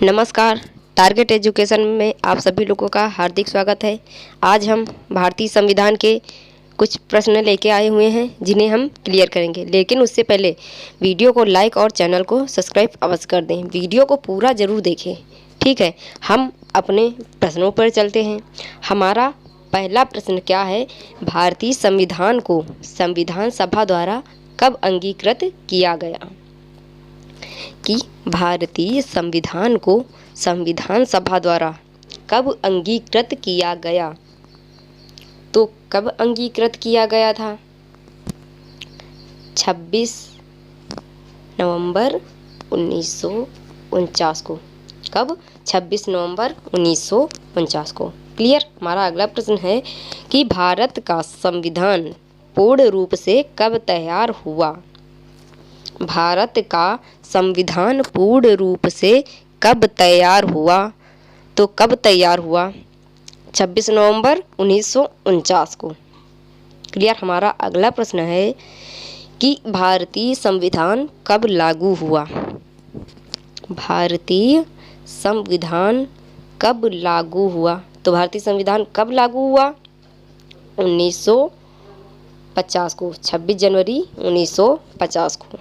नमस्कार। Target education में आप सभी लोगों का हार्दिक स्वागत है। आज हम भारतीय संविधान के कुछ प्रश्न लेके आए हुए हैं जिन्हें हम क्लियर करेंगे, लेकिन उससे पहले वीडियो को लाइक और चैनल को सब्सक्राइब अवश्य कर दें। वीडियो को पूरा ज़रूर देखें, ठीक है। हम अपने प्रश्नों पर चलते हैं। हमारा पहला प्रश्न क्या है? भारतीय संविधान को संविधान सभा द्वारा कब अंगीकृत किया गया? कि भारतीय संविधान को संविधान सभा द्वारा कब अंगीकृत किया गया? तो कब अंगीकृत किया गया था? 26 नवंबर 1949 को। कब? 26 नवंबर 1949 को। क्लियर। हमारा अगला प्रश्न है कि भारत का संविधान पूर्ण रूप से कब तैयार हुआ? भारत का संविधान पूर्ण रूप से कब तैयार हुआ? तो कब तैयार हुआ? 26 नवंबर 1949 को। क्लियर। हमारा अगला प्रश्न है कि भारतीय संविधान कब लागू हुआ? भारतीय संविधान कब लागू हुआ? तो भारतीय संविधान कब लागू हुआ? 1950 को, 26 जनवरी 1950 को।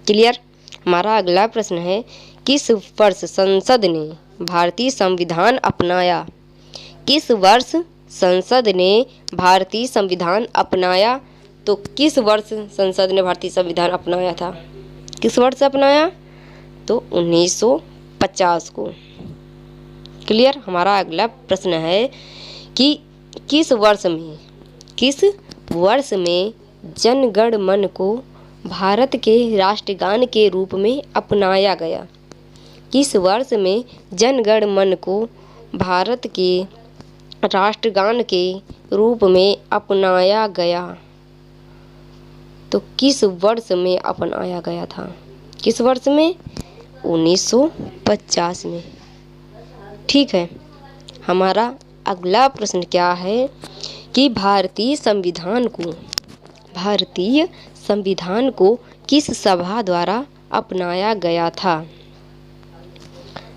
क्लियर। हमारा अगला प्रश्न है किस वर्ष संसद ने भारतीय संविधान अपनाया? किस वर्ष संसद ने भारतीय संविधान अपनाया? तो किस वर्ष संसद ने भारतीय संविधान अपनाया था? किस वर्ष अपनाया? तो 1950 को। क्लियर। हमारा अगला प्रश्न है कि किस वर्ष में जन गण मन को भारत के राष्ट्रगान के रूप में अपनाया गया? किस वर्ष में जन गण मन को भारत के राष्ट्रगान के रूप में अपनाया गया? तो किस वर्ष में अपनाया गया था? किस वर्ष में? 1950 में। ठीक है। हमारा अगला प्रश्न क्या है कि भारतीय संविधान को किस सभा द्वारा अपनाया गया था?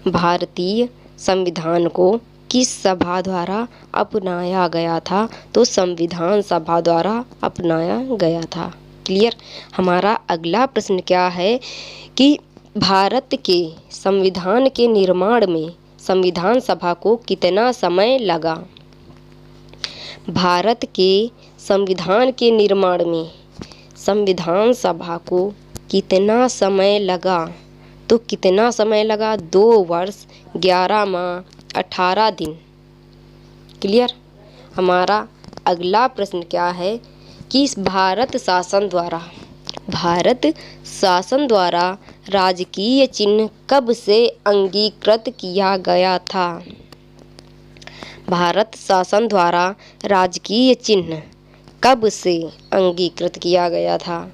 भारतीय संविधान को किस सभा द्वारा अपनाया गया था? तो संविधान सभा द्वारा अपनाया गया था। क्लियर। हमारा अगला प्रश्न क्या है कि भारत के संविधान के निर्माण में संविधान सभा को कितना समय लगा? भारत के संविधान के निर्माण में संविधान सभा को कितना समय लगा? तो कितना समय लगा? 2 वर्ष 11 माह 18 दिन। क्लियर। हमारा अगला प्रश्न क्या है कि भारत शासन द्वारा राजकीय चिन्ह कब से अंगीकृत किया गया था? भारत शासन द्वारा राजकीय चिन्ह कब से अंगीकृत किया गया था?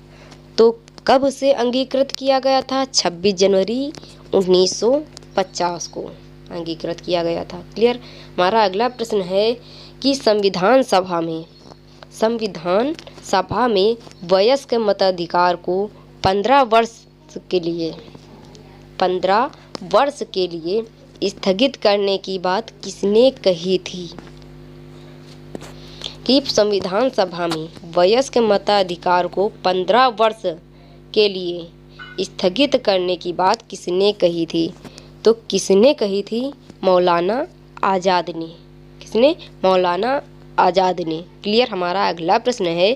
तो कब से अंगीकृत किया गया था? 26 जनवरी 1950 को अंगीकृत किया गया था। क्लियर। हमारा अगला प्रश्न है कि संविधान सभा में वयस्क मताधिकार को 15 वर्ष के लिए स्थगित करने की बात किसने कही थी? कि संविधान सभा में वयस्क मताधिकार को 15 वर्ष के लिए स्थगित करने की बात किसने कही थी? तो किसने कही थी? मौलाना आज़ाद ने। किसने? मौलाना आज़ाद ने। क्लियर। हमारा अगला प्रश्न है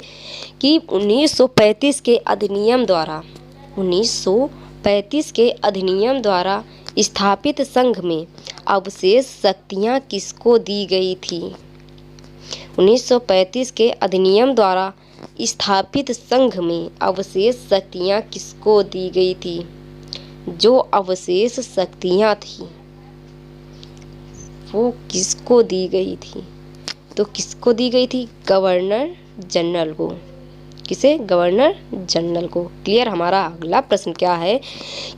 कि 1935 के अधिनियम द्वारा स्थापित संघ में अवशेष शक्तियाँ किसको दी गई थी? 1935 के अधिनियम द्वारा स्थापित संघ में अवशेष शक्तियाँ किसको दी गई थी? जो अवशेष शक्तियाँ थी वो किसको दी गई थी? तो किसको दी गई थी? गवर्नर जनरल को। किसे? गवर्नर जनरल को। क्लियर। हमारा अगला प्रश्न क्या है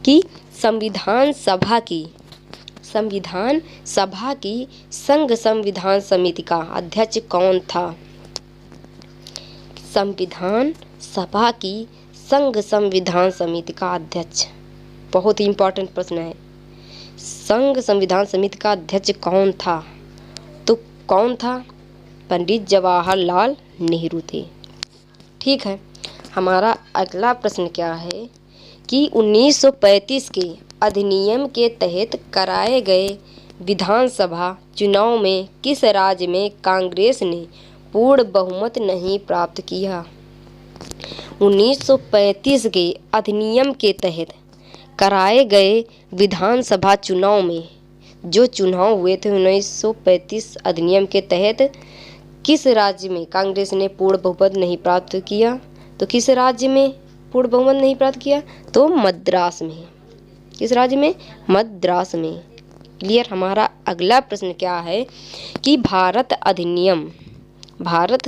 कि संविधान सभा की संघ संविधान समिति का अध्यक्ष कौन था? संविधान सभा की संघ संविधान समिति का अध्यक्ष, बहुत ही इम्पोर्टेंट प्रश्न है। संघ संविधान समिति का अध्यक्ष कौन था? तो कौन था? पंडित जवाहरलाल नेहरू थे। ठीक है, हमारा अगला प्रश्न क्या है कि 1935 के अधिनियम के तहत कराए गए विधानसभा चुनाव में किस राज्य में कांग्रेस ने पूर्ण बहुमत नहीं प्राप्त किया? 1935 के अधिनियम के तहत कराए गए विधानसभा चुनाव में, जो चुनाव हुए थे 1935 अधिनियम के तहत, किस राज्य में कांग्रेस ने पूर्ण बहुमत नहीं प्राप्त किया? तो किस राज्य में पूर्ण बहुमत नहीं प्राप्त किया? तो मद्रास में। किस राज्य में? मद्रास में। क्लियर। हमारा अगला प्रश्न क्या है कि भारत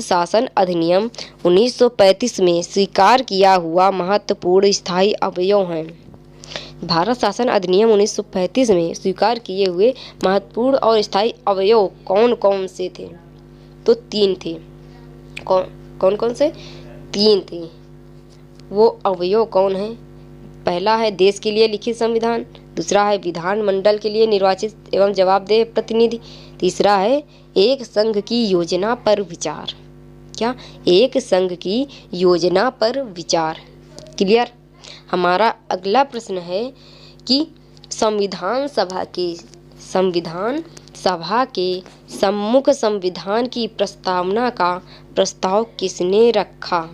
शासन अधिनियम 1935 में स्वीकार किया हुआ महत्वपूर्ण स्थायी अवयव हैं। भारत शासन अधिनियम 1935 में स्वीकार किए हुए महत्वपूर्ण और स्थायी अवयव कौन कौन से थे? तो 3 थे। कौन कौन से? 3 थे। वो अवयव कौन है? पहला है देश के लिए लिखित संविधान, दूसरा है विधानमंडल के लिए निर्वाचित एवं जवाबदेह प्रतिनिधि, तीसरा है एक संघ की योजना पर विचार। क्या? एक संघ की योजना पर विचार। क्लियर। हमारा अगला प्रश्न है कि संविधान सभा के सम्मुख संविधान की प्रस्तावना का प्रस्ताव किसने रखा?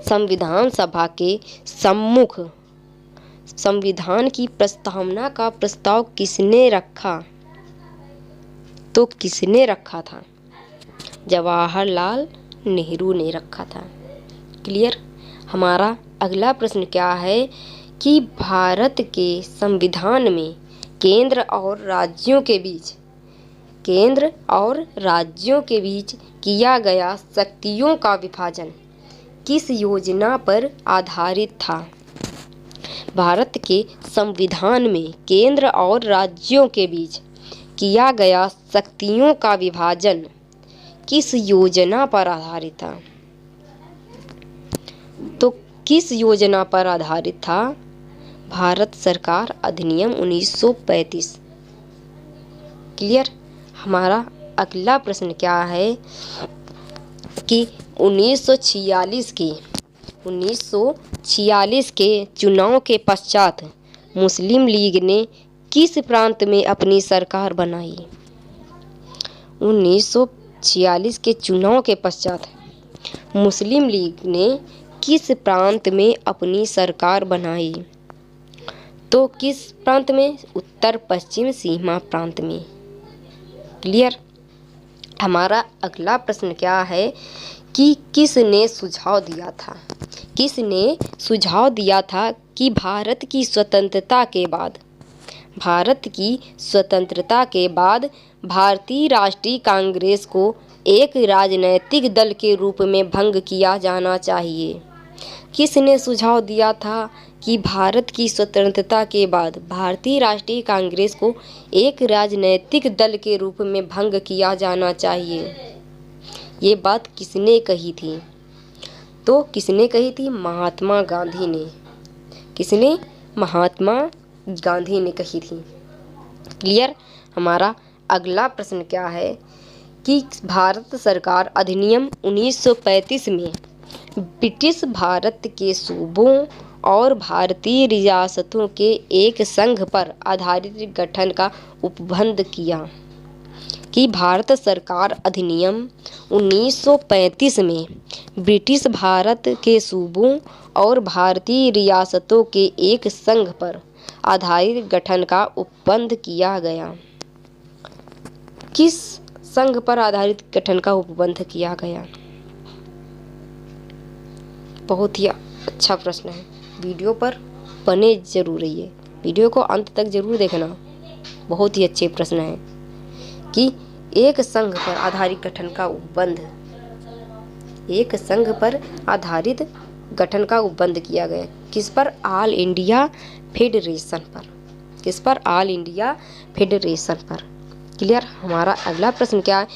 संविधान सभा के सम्मुख संविधान की प्रस्तावना का प्रस्ताव किसने रखा? तो किसने रखा था? जवाहरलाल नेहरू ने रखा था। क्लियर। हमारा अगला प्रश्न क्या है कि भारत के संविधान में केंद्र और राज्यों के बीच किया गया शक्तियों का विभाजन किस योजना पर आधारित था? भारत के संविधान में केंद्र और राज्यों के बीच किया गया शक्तियों का विभाजन किस योजना पर आधारित था? तो किस योजना पर आधारित था? भारत सरकार अधिनियम 1935। क्लियर। हमारा अगला प्रश्न क्या है कि 1946 के चुनाव के पश्चात मुस्लिम लीग ने किस प्रांत में अपनी सरकार बनाई? 1946 के चुनाव के पश्चात मुस्लिम लीग ने किस प्रांत में अपनी सरकार बनाई? तो किस प्रांत में? उत्तर पश्चिम सीमा प्रांत में। क्लियर। हमारा अगला प्रश्न क्या है कि किसने सुझाव दिया था कि भारत की स्वतंत्रता के बाद भारतीय राष्ट्रीय कांग्रेस को एक राजनैतिक दल के रूप में भंग किया जाना चाहिए? किसने सुझाव दिया था कि भारत की स्वतंत्रता के बाद भारतीय राष्ट्रीय कांग्रेस को एक राजनैतिक दल के रूप में भंग किया जाना चाहिए? ये बात किसने कही थी? तो किसने कही थी? महात्मा गांधी ने। किसने? महात्मा गांधी ने कही थी। क्लियर। हमारा अगला प्रश्न क्या है कि भारत सरकार अधिनियम 1935 में ब्रिटिश भारत के सूबों और भारतीय रियासतों के एक संघ पर आधारित गठन का उपबंध किया। कि भारत सरकार अधिनियम 1935 में ब्रिटिश भारत के सूबों और भारतीय रियासतों के एक संघ पर आधारित गठन का उपबंध किया गया। किस संघ पर आधारित गठन का उपबंध किया गया? बहुत ही अच्छा प्रश्न है। वीडियो पर बने जरूर रहिए, वीडियो को अंत तक जरूर देखना। बहुत ही अच्छे प्रश्न है कि एक संघ पर आधारित गठन का उपबंध, एक संघ पर आधारित गठन का उपबंध किया गया। किस पर? ऑल इंडिया फेडरेशन पर। किस पर? ऑल इंडिया फेडरेशन पर। क्लियर। हमारा अगला प्रश्न क्या है?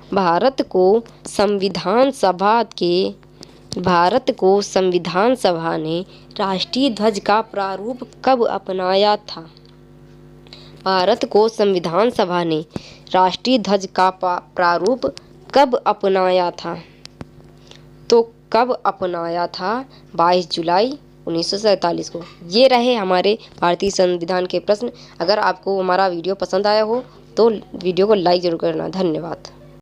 भारत को संविधान सभा के भारत को संविधान सभा ने राष्ट्रीय ध्वज का प्रारूप कब अपनाया था? भारत को संविधान सभा ने राष्ट्रीय ध्वज का प्रारूप कब अपनाया था? तो कब अपनाया था? 22 जुलाई 1947 को। ये रहे हमारे भारतीय संविधान के प्रश्न। अगर आपको हमारा वीडियो पसंद आया हो तो वीडियो को लाइक ज़रूर करना। धन्यवाद।